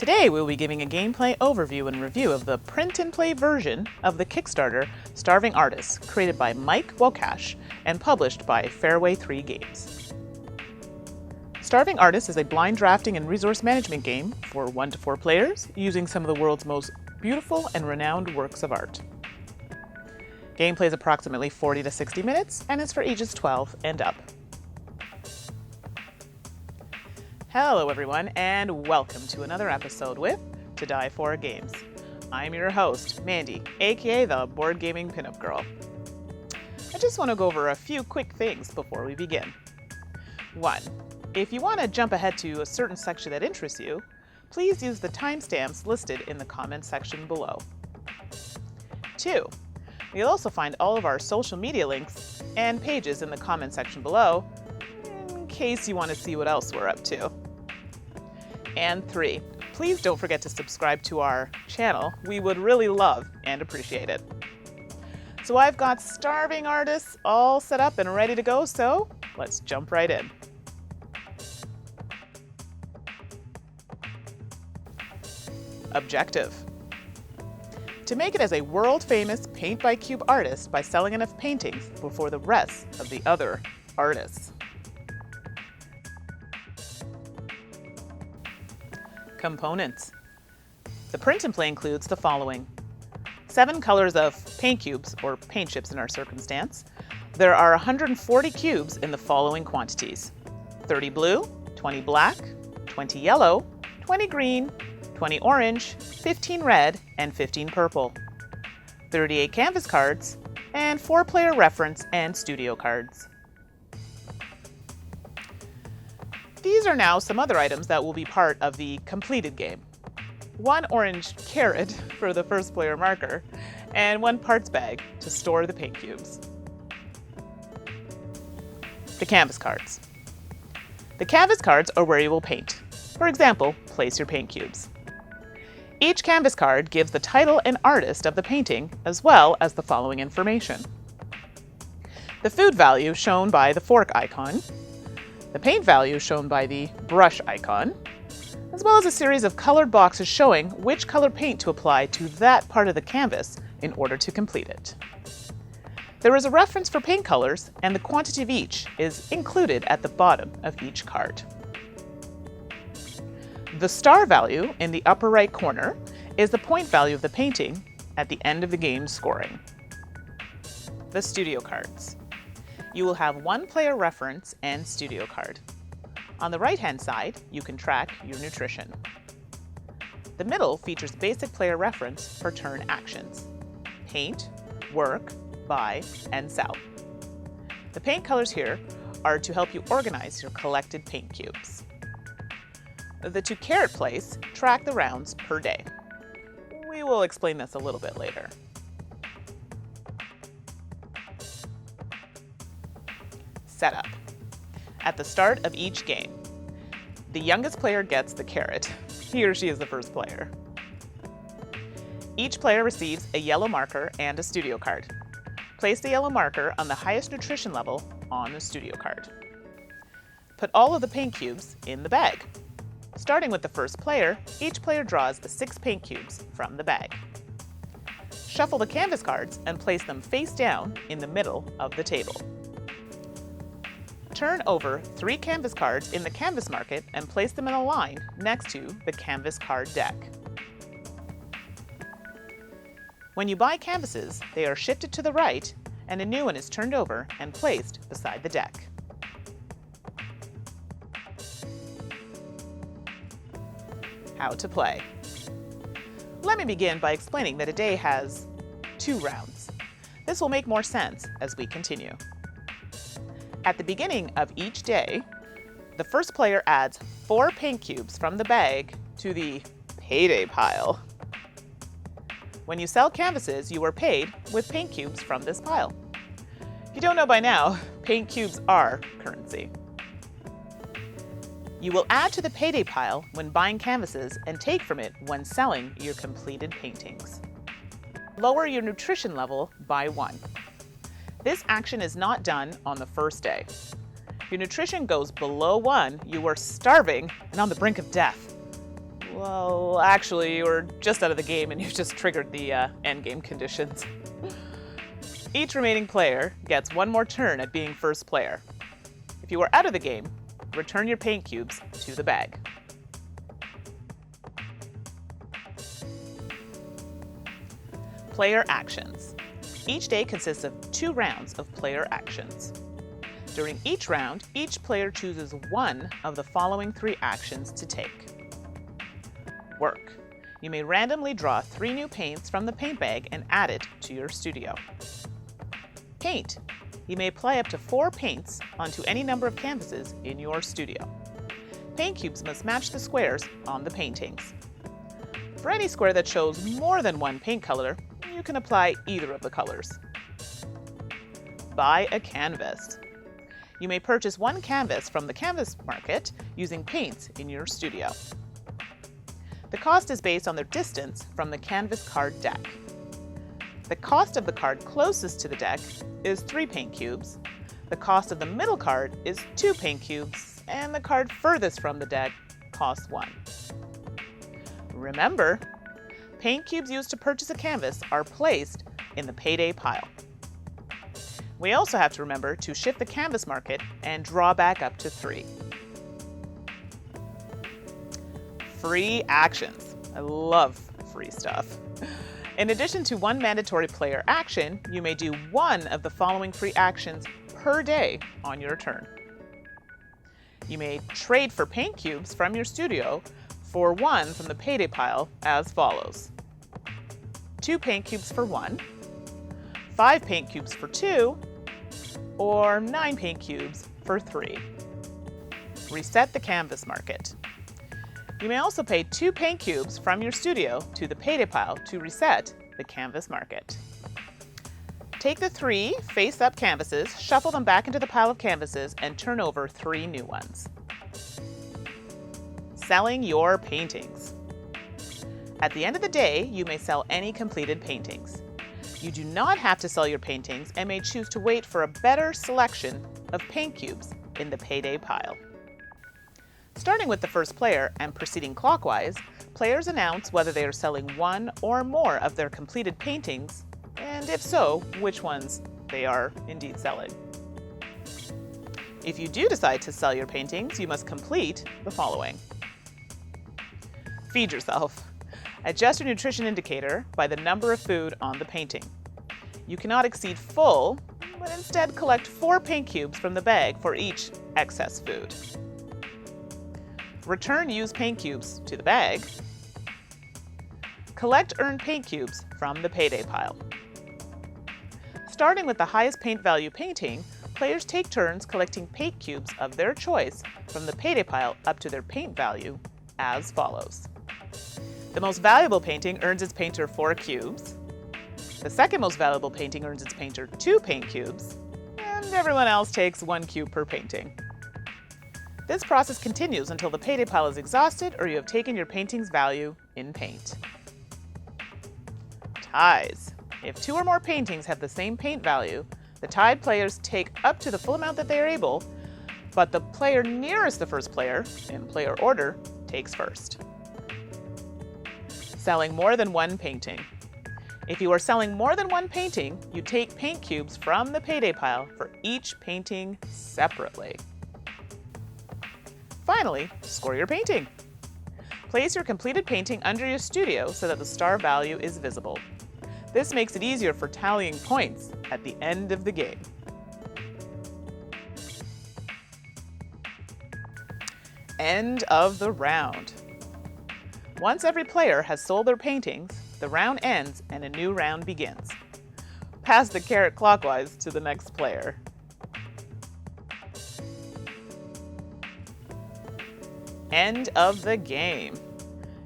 Today we'll be giving a gameplay overview and review of the print-and-play version of the Kickstarter Starving Artists, created by Mike Wokash and published by Fairway 3 Games. Starving Artists is a blind drafting and resource management game for 1 to 4 players using some of the world's most beautiful and renowned works of art. Gameplay is approximately 40 to 60 minutes and is for ages 12 and up. Hello everyone, and welcome to another episode with To Die For Games. I'm your host, Mandy, aka the Board Gaming Pinup Girl. I just want to go over a few quick things before we begin. 1. If you want to jump ahead to a certain section that interests you, please use the timestamps listed in the comments section below. 2. You'll also find all of our social media links and pages in the comment section below, in case you want to see what else we're up to. And 3, please don't forget to subscribe to our channel. We would really love and appreciate it. So I've got Starving Artists all set up and ready to go, so let's jump right in. Objective: to make it as a world-famous paint-by-cube artist by selling enough paintings before the rest of the other artists. Components: the print and play includes the following: 7 colors of paint cubes, or paint chips in our circumstance. There are 140 cubes in the following quantities: 30 blue, 20 black, 20 yellow, 20 green, 20 orange, 15 red, and 15 purple. 38 canvas cards, and 4 player reference and studio cards. These are now some other items that will be part of the completed game. 1 orange carrot for the first player marker, and 1 parts bag to store the paint cubes. The canvas cards. The canvas cards are where you will paint. For example, place your paint cubes. Each canvas card gives the title and artist of the painting, as well as the following information: the food value shown by the fork icon, the paint value shown by the brush icon, as well as a series of colored boxes showing which color paint to apply to that part of the canvas in order to complete it. There is a reference for paint colors, and the quantity of each is included at the bottom of each card. The star value in the upper right corner is the point value of the painting at the end of the game's scoring. The studio cards. You will have 1 player reference and studio card. On the right-hand side, you can track your nutrition. The middle features basic player reference for turn actions: paint, work, buy, and sell. The paint colors here are to help you organize your collected paint cubes. The 2 carrot plays track the rounds per day. We will explain this a little bit later. Setup. At the start of each game, the youngest player gets the carrot. He or she is the first player. Each player receives a yellow marker and a studio card. Place the yellow marker on the highest nutrition level on the studio card. Put all of the paint cubes in the bag. Starting with the first player, each player draws the 6 paint cubes from the bag. Shuffle the canvas cards and place them face down in the middle of the table. Turn over 3 canvas cards in the canvas market and place them in a line next to the canvas card deck. When you buy canvases, they are shifted to the right, and a new one is turned over and placed beside the deck. How to play. Let me begin by explaining that a day has 2 rounds. This will make more sense as we continue. At the beginning of each day, the first player adds 4 paint cubes from the bag to the payday pile. When you sell canvases, you are paid with paint cubes from this pile. If you don't know by now, paint cubes are currency. You will add to the payday pile when buying canvases and take from it when selling your completed paintings. Lower your nutrition level by 1. This action is not done on the first day. If your nutrition goes below 1, you are starving and on the brink of death. Well, actually, you were just out of the game and you just triggered the endgame conditions. Each remaining player gets one more turn at being first player. If you are out of the game, return your paint cubes to the bag. Player actions. Each day consists of 2 rounds of player actions. During each round, each player chooses one of the following 3 actions to take. Work. You may randomly draw 3 new paints from the paint bag and add it to your studio. Paint. You may apply up to 4 paints onto any number of canvases in your studio. Paint cubes must match the squares on the paintings. For any square that shows more than 1 paint color, you can apply either of the colors. Buy a canvas. You may purchase 1 canvas from the canvas market using paints in your studio. The cost is based on their distance from the canvas card deck. The cost of the card closest to the deck is 3 paint cubes. The cost of the middle card is 2 paint cubes, and the card furthest from the deck costs 1. Remember, paint cubes used to purchase a canvas are placed in the payday pile. We also have to remember to shift the canvas market and draw back up to 3. Free actions. I love free stuff. In addition to 1 mandatory player action, you may do 1 of the following free actions per day on your turn. You may trade for paint cubes from your studio for 1 from the payday pile as follows. 2 paint cubes for 1, 5 paint cubes for 2, or 9 paint cubes for 3. Reset the canvas market. You may also pay 2 paint cubes from your studio to the payday pile to reset the canvas market. Take the 3 face-up canvases, shuffle them back into the pile of canvases, and turn over 3 new ones. Selling your paintings. At the end of the day, you may sell any completed paintings. You do not have to sell your paintings and may choose to wait for a better selection of paint cubes in the payday pile. Starting with the first player and proceeding clockwise, players announce whether they are selling 1 or more of their completed paintings, and if so, which ones they are indeed selling. If you do decide to sell your paintings, you must complete the following. Feed yourself. Adjust your nutrition indicator by the number of food on the painting. You cannot exceed full, but instead collect 4 paint cubes from the bag for each excess food. Return used paint cubes to the bag. Collect earned paint cubes from the payday pile. Starting with the highest paint value painting, players take turns collecting paint cubes of their choice from the payday pile up to their paint value as follows. The most valuable painting earns its painter 4 cubes. The second most valuable painting earns its painter 2 paint cubes, and everyone else takes 1 cube per painting. This process continues until the payday pile is exhausted or you have taken your painting's value in paint. Ties. If 2 or more paintings have the same paint value, the tied players take up to the full amount that they are able, but the player nearest the first player, in player order, takes first. Selling more than 1 painting. If you are selling more than 1 painting, you take paint cubes from the payday pile for each painting separately. Finally, score your painting. Place your completed painting under your studio so that the star value is visible. This makes it easier for tallying points at the end of the game. End of the round. Once every player has sold their paintings, the round ends and a new round begins. Pass the carrot clockwise to the next player. End of the game.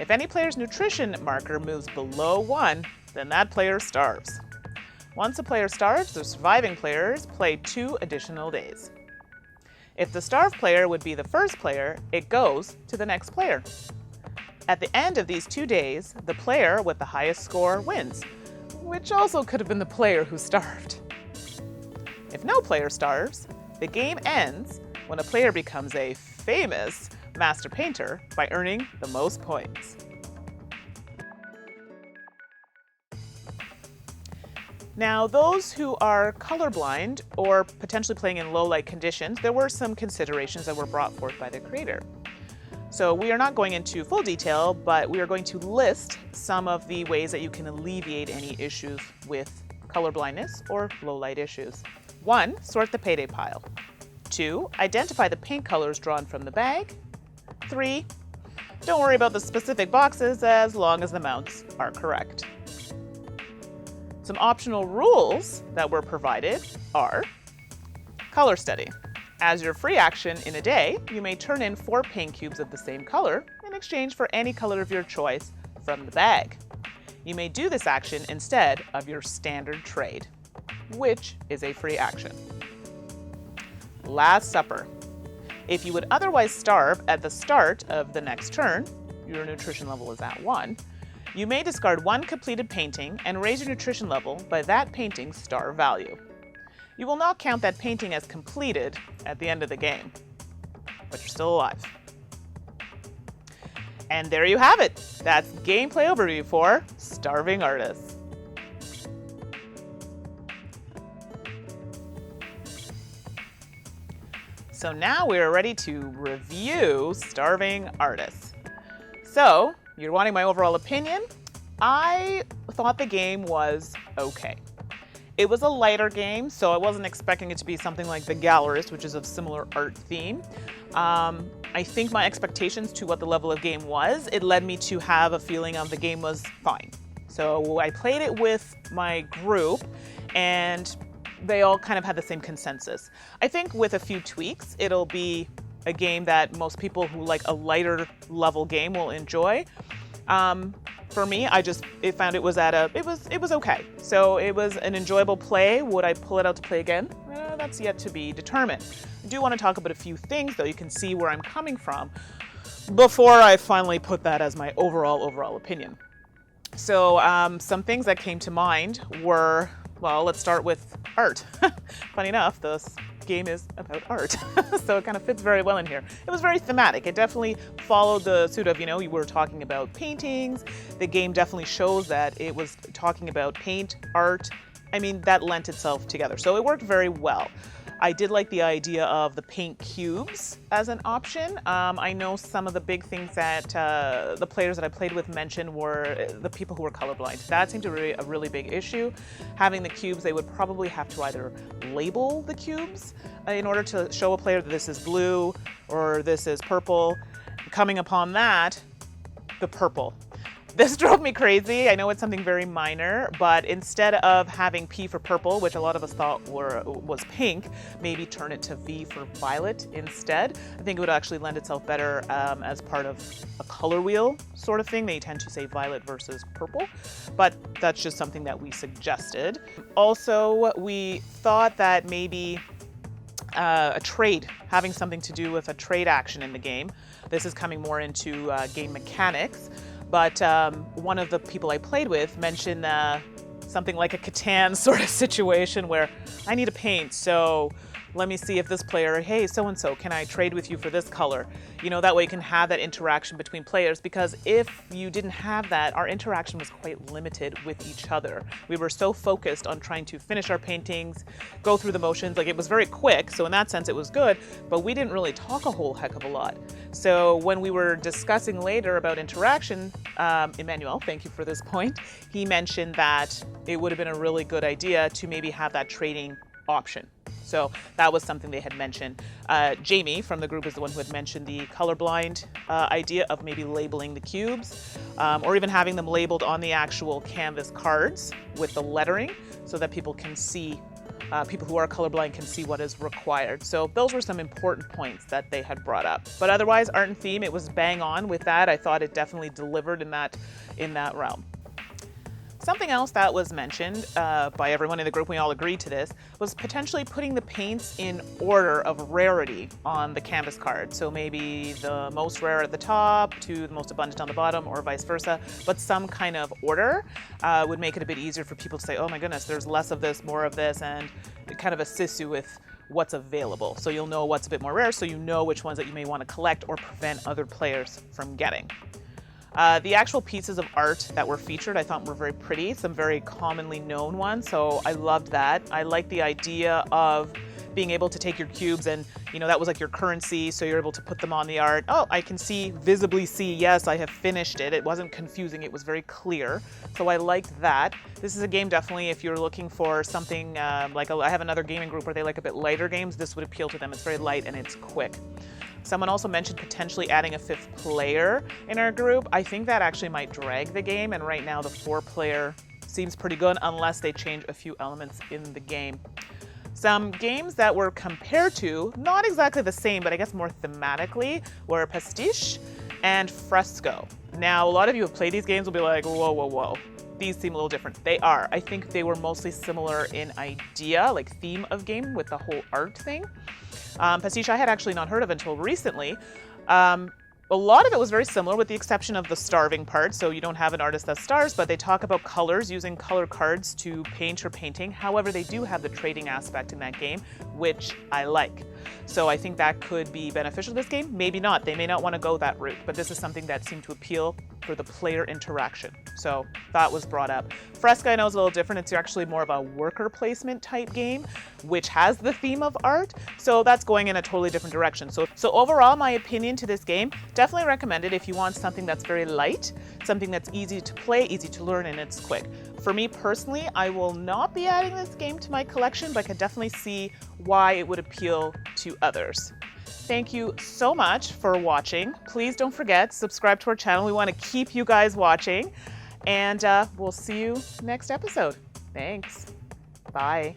If any player's nutrition marker moves below 1, then that player starves. Once a player starves, the surviving players play 2 additional days. If the starved player would be the first player, it goes to the next player. At the end of these 2 days, the player with the highest score wins, which also could have been the player who starved. If no player starves, the game ends when a player becomes a famous Master Painter by earning the most points. Now, those who are colorblind or potentially playing in low light conditions, there were some considerations that were brought forth by the creator. So we are not going into full detail, but we are going to list some of the ways that you can alleviate any issues with color blindness or low light issues. 1. Sort the payday pile. 2. Identify the paint colors drawn from the bag. 3. Don't worry about the specific boxes as long as the mounts are correct. Some optional rules that were provided are color study. As your free action in a day, you may turn in 4 paint cubes of the same color in exchange for any color of your choice from the bag. You may do this action instead of your standard trade, which is a free action. Last Supper. If you would otherwise starve at the start of the next turn, your nutrition level is at 1, you may discard 1 completed painting and raise your nutrition level by that painting's star value. You will not count that painting as completed at the end of the game, but you're still alive. And there you have it. That's gameplay overview for Starving Artists. So now we're ready to review Starving Artists. So, you're wanting my overall opinion? I thought the game was okay. It was a lighter game, so I wasn't expecting it to be something like The Gallerist, which is of similar art theme. I think my expectations to what the level of game was, it led me to have a feeling of the game was fine. So I played it with my group, and they all kind of had the same consensus. I think with a few tweaks, it'll be a game that most people who like a lighter level game will enjoy. For me, I found it was okay. So it was an enjoyable play. Would I pull it out to play again? That's yet to be determined. I do want to talk about a few things, though. You can see where I'm coming from before I finally put that as my overall opinion. So some things that came to mind were, well, let's start with art. Funny enough, this game is about art, so it kind of fits very well in here. It was very thematic. It definitely followed the suit of, you were talking about paintings. The game definitely shows that it was talking about paint, art. I mean, that lent itself together. So it worked very well. I did like the idea of the paint cubes as an option. I know some of the big things that the players that I played with mentioned were the people who were colorblind. That seemed to be a really big issue. Having the cubes, they would probably have to either label the cubes in order to show a player that this is blue or this is purple. Coming upon that, the purple. This drove me crazy. I know it's something very minor, but instead of having P for purple, which a lot of us thought was pink, maybe turn it to V for violet instead. I think it would actually lend itself better as part of a color wheel sort of thing. They tend to say violet versus purple, but that's just something that we suggested. Also, we thought that maybe a trade, having something to do with a trade action in the game. This is coming more into game mechanics. But one of the people I played with mentioned something like a Catan sort of situation where I need a paint, so let me see if this player, hey, so-and-so, can I trade with you for this color? That way you can have that interaction between players, because if you didn't have that, our interaction was quite limited with each other. We were so focused on trying to finish our paintings, go through the motions, like it was very quick, so in that sense it was good, but we didn't really talk a whole heck of a lot. So when we were discussing later about interaction, Emmanuel, thank you for this point, he mentioned that it would have been a really good idea to maybe have that trading option. So that was something they had mentioned. Jamie from the group is the one who had mentioned the colorblind idea of maybe labeling the cubes, or even having them labeled on the actual canvas cards with the lettering so that people can see, people who are colorblind can see what is required. So those were some important points that they had brought up. But otherwise, art and theme, it was bang on with that. I thought it definitely delivered in that realm. Something else that was mentioned by everyone in the group, we all agreed to this, was potentially putting the paints in order of rarity on the canvas card. So maybe the most rare at the top to the most abundant on the bottom, or vice versa, but some kind of order would make it a bit easier for people to say, oh my goodness, there's less of this, more of this, and it kind of assists you with what's available. So you'll know what's a bit more rare, so you know which ones that you may want to collect or prevent other players from getting. The actual pieces of art that were featured I thought were very pretty, some very commonly known ones, so I loved that. I like the idea of being able to take your cubes and, you know, that was like your currency, so you're able to put them on the art. Oh, I can visibly see, yes, I have finished it. It wasn't confusing, it was very clear. So I liked that. This is a game definitely, if you're looking for something I have another gaming group where they like a bit lighter games, this would appeal to them. It's very light and it's quick. Someone also mentioned potentially adding a 5th player in our group. I think that actually might drag the game, and right now the 4-player seems pretty good unless they change a few elements in the game. Some games that were compared to, not exactly the same, but I guess more thematically, were Pastiche and Fresco. Now, a lot of you who have played these games will be like, whoa, whoa, whoa. These seem a little different. They are. I think they were mostly similar in idea, like theme of game with the whole art thing. Pastiche I had actually not heard of until recently. A lot of it was very similar with the exception of the starving part, so you don't have an artist that starves, but they talk about colors, using color cards to paint your painting. However, they do have the trading aspect in that game, which I like. So I think that could be beneficial to this game. Maybe not. They may not want to go that route, but this is something that seemed to appeal for the player interaction. So that was brought up. Fresca I know is a little different. It's actually more of a worker placement type game, which has the theme of art. So that's going in a totally different direction. So overall, my opinion to this game, definitely recommend it if you want something that's very light, something that's easy to play, easy to learn, and it's quick. For me personally, I will not be adding this game to my collection, but I could definitely see why it would appeal to others. Thank you so much for watching. Please don't forget, subscribe to our channel. We want to keep you guys watching, and we'll see you next episode. Thanks. Bye.